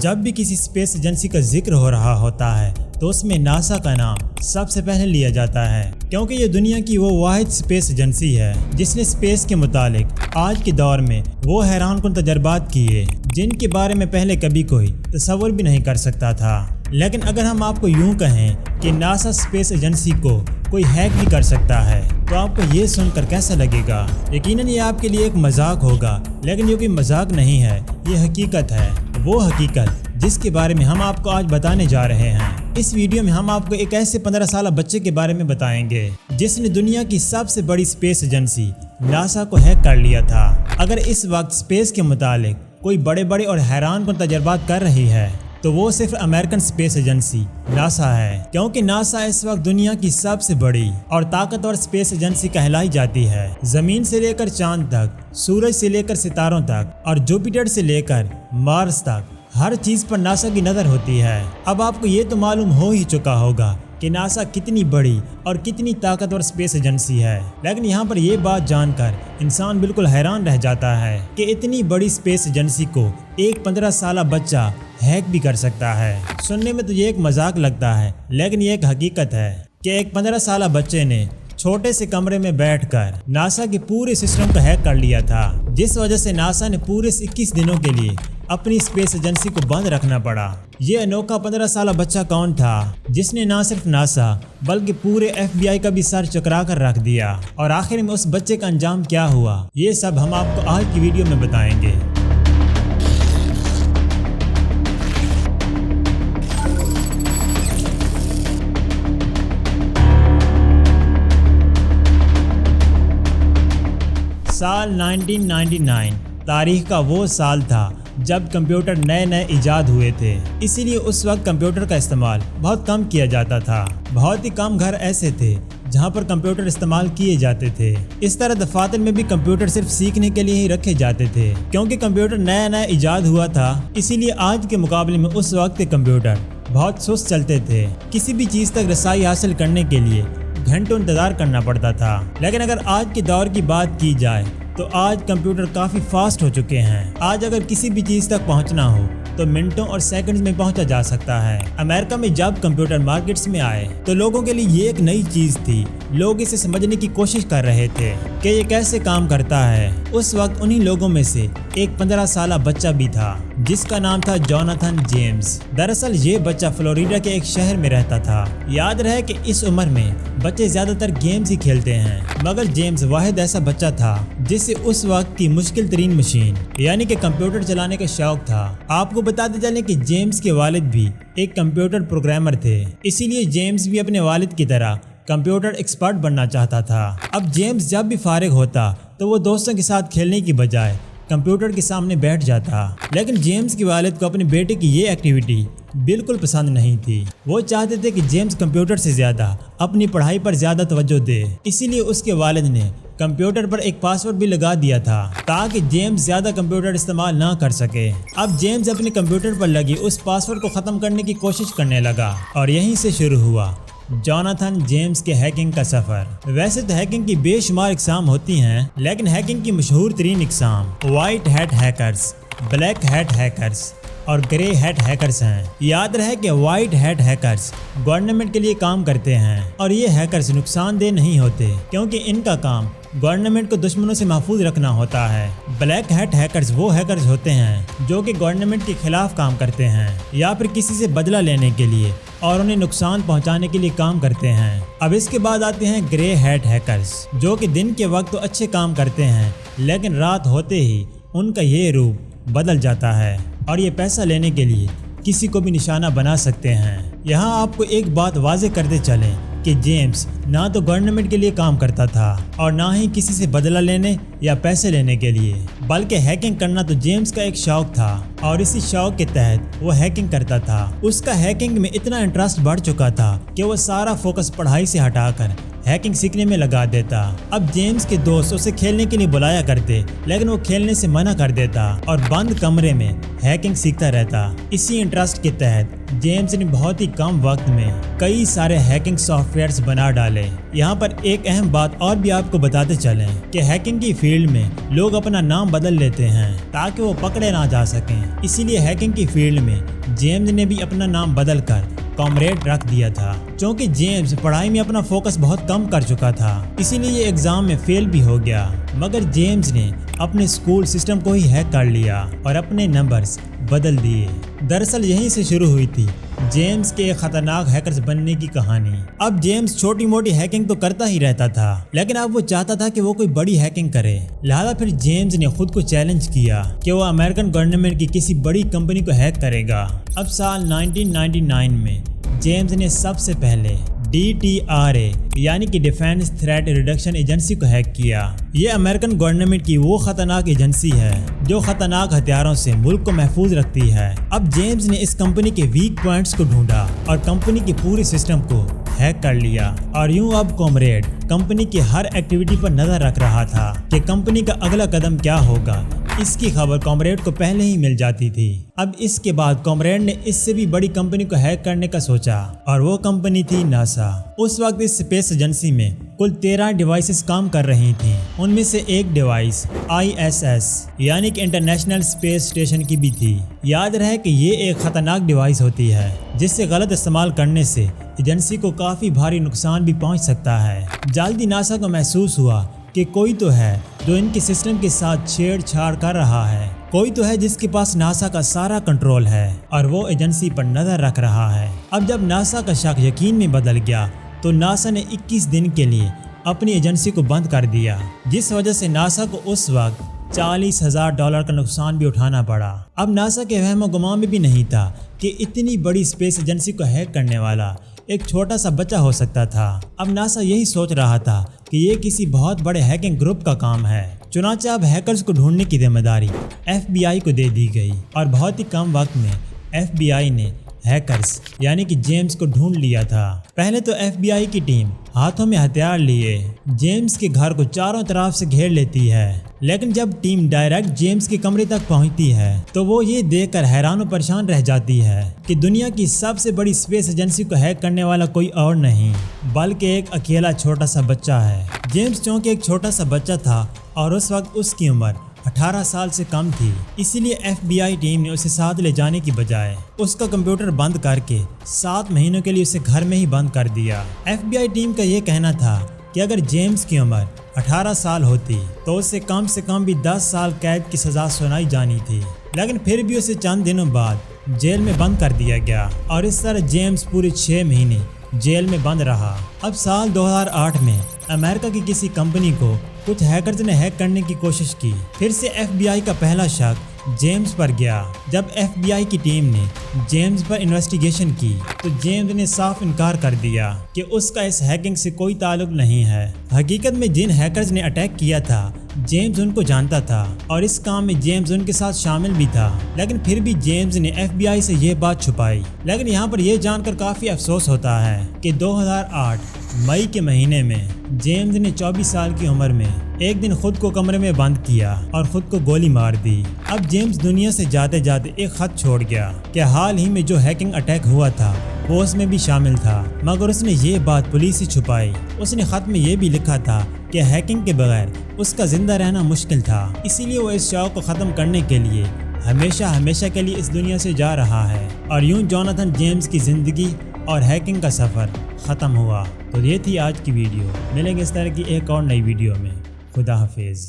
जब भी किसी स्पेस एजेंसी का जिक्र हो रहा होता है तो उसमें नासा का नाम सबसे पहले लिया जाता है, क्योंकि ये दुनिया की वो वाहिद स्पेस एजेंसी है जिसने स्पेस के मुतालिक आज के दौर में वो हैरानकुन तजर्बात किए जिनके बारे में पहले कभी कोई तसव्वुर भी नहीं कर सकता था। लेकिन अगर हम आपको यूं कहें कि नासा स्पेस एजेंसी को कोई हैक भी कर सकता है तो आपको ये सुनकर कैसा लगेगा? यकीनन ये आपके लिए एक मजाक होगा, लेकिन ये कोई मजाक नहीं है, ये हकीकत है। वो हकीकत जिसके बारे में हम आपको आज बताने जा रहे हैं। इस वीडियो में हम आपको एक ऐसे 15 साल बच्चे के बारे में बताएंगे जिसने दुनिया की सबसे बड़ी स्पेस एजेंसी नासा को हैक कर लिया था। अगर इस वक्त स्पेस के मुतालिक कोई बड़े बड़े और हैरानकुन तजर्बात कर रही है तो वो सिर्फ अमेरिकन स्पेस एजेंसी नासा है, क्योंकि नासा इस वक्त दुनिया की सबसे बड़ी और ताकतवर स्पेस एजेंसी कहलाई जाती है। जमीन से लेकर चांद तक, सूरज से लेकर सितारों तक और जुपिटर से लेकर मार्स तक हर चीज पर नासा की नजर होती है। अब आपको ये तो मालूम हो ही चुका होगा कि नासा कितनी बड़ी और कितनी ताकतवर स्पेस एजेंसी है, लेकिन यहाँ पर यह बात जानकर इंसान बिल्कुल हैरान रह जाता है कि इतनी बड़ी स्पेस एजेंसी को एक 15 साल बच्चा हैक भी कर सकता है। सुनने में तो ये एक मजाक लगता है, लेकिन ये एक हकीकत है कि एक 15 साल बच्चे ने छोटे से कमरे में बैठकर नासा के पूरे सिस्टम को हैक कर लिया था, जिस वजह से नासा ने पूरे 21 दिनों के लिए अपनी स्पेस एजेंसी को बंद रखना पड़ा। ये अनोखा 15 साल बच्चा कौन था जिसने ना सिर्फ नासा बल्कि पूरे FBI का भी सर चकरा कर रख दिया, और आखिर में उस बच्चे का अंजाम क्या हुआ, ये सब हम आपको आज की वीडियो में बताएंगे। साल 1999 तारीख का वो साल था जब कंप्यूटर नए इजाद हुए थे, इसीलिए उस वक्त कंप्यूटर का इस्तेमाल बहुत कम किया जाता था। बहुत ही कम घर ऐसे थे जहां पर कंप्यूटर इस्तेमाल किए जाते थे। इस तरह दफातर में भी कंप्यूटर सिर्फ सीखने के लिए ही रखे जाते थे, क्योंकि कंप्यूटर नया इजाद हुआ था। इसीलिए आज के मुकाबले में उस वक्त के कंप्यूटर बहुत सुस्त चलते थे। किसी भी चीज़ तक रसाई हासिल करने के लिए घंटों इंतजार करना पड़ता था। लेकिन अगर आज के दौर की बात की जाए तो आज कंप्यूटर काफ़ी फास्ट हो चुके हैं। आज अगर किसी भी चीज़ तक पहुंचना हो तो मिनटों और सेकंड्स में पहुंचा जा सकता है। अमेरिका में जब कंप्यूटर मार्केट्स में आए तो लोगों के लिए ये एक नई चीज़ थी। लोग इसे समझने की कोशिश कर रहे थे कि ये कैसे काम करता है। उस वक्त उन्हीं लोगों में से एक 15 साल बच्चा भी था जिसका नाम था जोनाथन जेम्स। दरअसल ये बच्चा फ्लोरिडा के एक शहर में रहता था। याद रहे कि इस उम्र में बच्चे ज्यादातर गेम्स ही खेलते हैं, मगर जेम्स वाहिद ऐसा बच्चा था जिसे उस वक्त की मुश्किल तरीन मशीन यानी कि कंप्यूटर चलाने का शौक था। आपको बताते चलें कि जेम्स के वालिद भी एक कंप्यूटर प्रोग्रामर थे, इसीलिए जेम्स भी अपने वालिद की तरह कंप्यूटर एक्सपर्ट बनना चाहता था। अब जेम्स जब भी फारिग होता तो वो दोस्तों के साथ खेलने की बजाय कंप्यूटर के सामने बैठ जाता। लेकिन जेम्स के वालिद को अपने बेटे की ये एक्टिविटी बिल्कुल पसंद नहीं थी। वो चाहते थे कि जेम्स कंप्यूटर से ज़्यादा अपनी पढ़ाई पर ज़्यादा तवज्जो दे। इसीलिए उसके वालिद ने कंप्यूटर पर एक पासवर्ड भी लगा दिया था ताकि जेम्स ज़्यादा कंप्यूटर इस्तेमाल ना कर सके। अब जेम्स अपने कंप्यूटर पर लगी उस पासवर्ड को ख़त्म करने की कोशिश करने लगा, और यहीं से शुरू हुआ जोनाथन जेम्स के हैकिंग का सफ़र। वैसे तो हैकिंग की बेशुमार इकसाम होती हैं, लेकिन हैकिंग की मशहूर तरीन इकसाम white hat hackers, black hat hackers और ग्रे हैट हैकर्स हैं। याद रहे कि वाइट हैट हैकर्स गवर्नमेंट के लिए काम करते हैं, और ये हैकर्स नुकसानदेह नहीं होते क्योंकि इनका काम गवर्नमेंट को दुश्मनों से महफूज रखना होता है। ब्लैक हैट हैकर्स वो हैकर्स होते हैं जो कि गवर्नमेंट के खिलाफ काम करते हैं या फिर किसी से बदला लेने के लिए और उन्हें नुकसान पहुंचाने के लिए काम करते हैं। अब इसके बाद आते हैं ग्रे हैट हैकर्स, जो कि दिन के वक्त तो अच्छे काम करते हैं, लेकिन रात होते ही उनका ये रूप बदल जाता है और ये पैसा लेने के लिए किसी को भी निशाना बना सकते हैं। यहाँ आपको एक बात वाज़ेह करते चलें कि जेम्स ना तो गवर्नमेंट के लिए काम करता था और ना ही किसी से बदला लेने या पैसे लेने के लिए, बल्कि हैकिंग करना तो जेम्स का एक शौक था, और इसी शौक के तहत वो हैकिंग करता था। उसका हैकिंग में इतना इंटरेस्ट बढ़ चुका था कि वो सारा फोकस पढ़ाई से हटाकर ہیکنگ سیکھنے میں لگا دیتا۔ اب جیمز کے دوست اسے کھیلنے کے لیے بلایا کرتے لیکن وہ کھیلنے سے منع کر دیتا اور بند کمرے میں ہیکنگ سیکھتا رہتا۔ اسی انٹرسٹ کے تحت جیمز نے بہت ہی کم وقت میں کئی سارے ہیکنگ سافٹ ویئرز بنا ڈالے۔ یہاں پر ایک اہم بات اور بھی آپ کو بتاتے چلیں کہ ہیکنگ کی فیلڈ میں لوگ اپنا نام بدل لیتے ہیں تاکہ وہ پکڑے نہ جا سکیں۔ اسی لیے ہیکنگ کی فیلڈ میں جیمز نے بھی اپنا نام بدل کر کامریڈ رکھ دیا تھا، چونکہ جیمز پڑھائی میں اپنا فوکس بہت کم کر چکا تھا، اسی لیے یہ ایگزام میں فیل بھی ہو گیا۔ مگر جیمز نے اپنے اسکول سسٹم کو ہی ہیک کر لیا اور اپنے نمبرز بدل دیے۔ دراصل یہیں سے شروع ہوئی تھی جیمز کے ایک خطرناک ہیکرز بننے کی کہانی۔ اب جیمز چھوٹی موٹی ہیکنگ تو کرتا ہی رہتا تھا لیکن اب وہ چاہتا تھا کہ وہ کوئی بڑی ہیکنگ کرے، لہذا پھر جیمز نے خود کو چیلنج کیا کہ وہ امریکن گورنمنٹ کی کسی بڑی کمپنی کو ہیک کرے گا۔ اب سال 1999 میں جیمز نے سب سے پہلے DTRA یعنی کہ ڈیفینس تھریٹ ریڈکشن ایجنسی کو ہیک کیا۔ یہ امریکن گورنمنٹ کی وہ خطرناک ایجنسی ہے جو خطرناک ہتھیاروں سے ملک کو محفوظ رکھتی ہے۔ اب جیمز نے اس کمپنی کے ویک پوائنٹس کو ڈھونڈا اور کمپنی کی پوری سسٹم کو ہیک کر لیا، اور یوں اب کامریڈ کمپنی کی ہر ایکٹیویٹی پر نظر رکھ رہا تھا کہ کمپنی کا اگلا قدم کیا ہوگا۔ اس کی خبر کامریڈ کو پہلے ہی مل جاتی تھی۔ اب اس کے بعد کامریڈ نے اس سے بھی بڑی کمپنی کو ہیک کرنے کا سوچا، اور وہ کمپنی تھی ناسا۔ اس وقت اس اسپیس ایجنسی میں کل 13 ڈیوائسز کام کر رہی تھیں، ان میں سے ایک ڈیوائس ISS یعنی کہ انٹرنیشنل اسپیس اسٹیشن کی بھی تھی۔ یاد رہے کہ یہ ایک خطرناک ڈیوائس ہوتی ہے جس سے غلط استعمال کرنے سے ایجنسی کو کافی بھاری نقصان بھی پہنچ سکتا ہے۔ جلدی ناسا کو محسوس ہوا کہ کوئی تو ہے جو ان کے سسٹم کے ساتھ چھیڑ چھاڑ کر رہا ہے، کوئی تو ہے جس کے پاس ناسا کا سارا کنٹرول ہے اور وہ ایجنسی پر نظر رکھ رہا ہے۔ اب جب ناسا کا شک یقین میں بدل گیا تو ناسا نے 21 دن کے لیے اپنی ایجنسی کو بند کر دیا، جس وجہ سے ناسا کو اس وقت $40,000 کا نقصان بھی اٹھانا پڑا۔ اب ناسا کے وہم و گمان میں بھی نہیں تھا کہ اتنی بڑی اسپیس ایجنسی کو ہیک کرنے والا ایک چھوٹا سا بچہ ہو سکتا تھا۔ اب ناسا یہی سوچ رہا تھا کہ یہ کسی بہت بڑے ہیکنگ گروپ کا کام ہے، چنانچہ اب ہیکرز کو ڈھونڈنے کی ذمہ داری FBI کو دے دی گئی، اور بہت ہی کم وقت میں FBI نے ہیکرز یعنی کہ جیمز کو ڈھونڈ لیا تھا۔ پہلے تو FBI کی ٹیم ہاتھوں میں ہتھیار لیے جیمز کے گھر کو چاروں طرف سے گھیر لیتی ہے، لیکن جب ٹیم ڈائریکٹ جیمز کے کمرے تک پہنچتی ہے تو وہ یہ دیکھ کر حیران و پریشان رہ جاتی ہے کہ دنیا کی سب سے بڑی اسپیس ایجنسی کو ہیک کرنے والا کوئی اور نہیں بلکہ ایک اکیلا چھوٹا سا بچہ ہے۔ جیمز چونکہ ایک چھوٹا سا بچہ تھا اور اس وقت اس کی عمر 18 سال سے کم تھی، اسی لیے FBI ٹیم نے اسے ساتھ لے جانے کی بجائے اس کا کمپیوٹر بند کر کے 7 مہینوں کے لیے اسے گھر میں ہی بند کر دیا۔ FBI ٹیم کا یہ کہنا تھا کہ اگر جیمز کی عمر 18 سال ہوتی تو اسے کم سے کم بھی 10 سال قید کی سزا سنائی جانی تھی، لیکن پھر بھی اسے چند دنوں بعد جیل میں بند کر دیا گیا، اور اس طرح جیمز پورے 6 مہینے جیل میں بند رہا۔ اب سال 2008 میں امریکہ کی کسی کمپنی کو کچھ ہیکرز نے ہیک کرنے کی کوشش کی۔ پھر سے FBI کا پہلا شک جیمز پر گیا۔ جب FBI کی ٹیم نے جیمز پر انویسٹیگیشن کی تو جیمز نے صاف انکار کر دیا کہ اس کا اس ہیکنگ سے کوئی تعلق نہیں ہے۔ حقیقت میں جن ہیکرز نے اٹیک کیا تھا جیمز ان کو جانتا تھا اور اس کام میں جیمز ان کے ساتھ شامل بھی تھا، لیکن پھر بھی جیمز نے FBI سے یہ بات چھپائی۔ لیکن یہاں پر یہ جان کر کافی افسوس ہوتا ہے کہ 2008 مئی کے مہینے میں جیمز نے 24 سال کی عمر میں ایک دن خود کو کمرے میں بند کیا اور خود کو گولی مار دی۔ اب جیمز دنیا سے جاتے جاتے ایک خط چھوڑ گیا کہ حال ہی میں جو ہیکنگ اٹیک ہوا تھا وہ اس میں بھی شامل تھا، مگر اس نے یہ بات پولیس سے چھپائی۔ اس نے خط میں یہ بھی لکھا تھا کہ ہیکنگ کے بغیر اس کا زندہ رہنا مشکل تھا، اسی لیے وہ اس شوق کو ختم کرنے کے لیے ہمیشہ کے لیے اس دنیا سے جا رہا ہے۔ اور یوں جوناتھن جیمز کی زندگی اور ہیکنگ کا سفر ختم ہوا۔ تو یہ تھی آج کی ویڈیو، ملیں گے اس طرح کی ایک اور نئی ویڈیو میں۔ خدا حافظ۔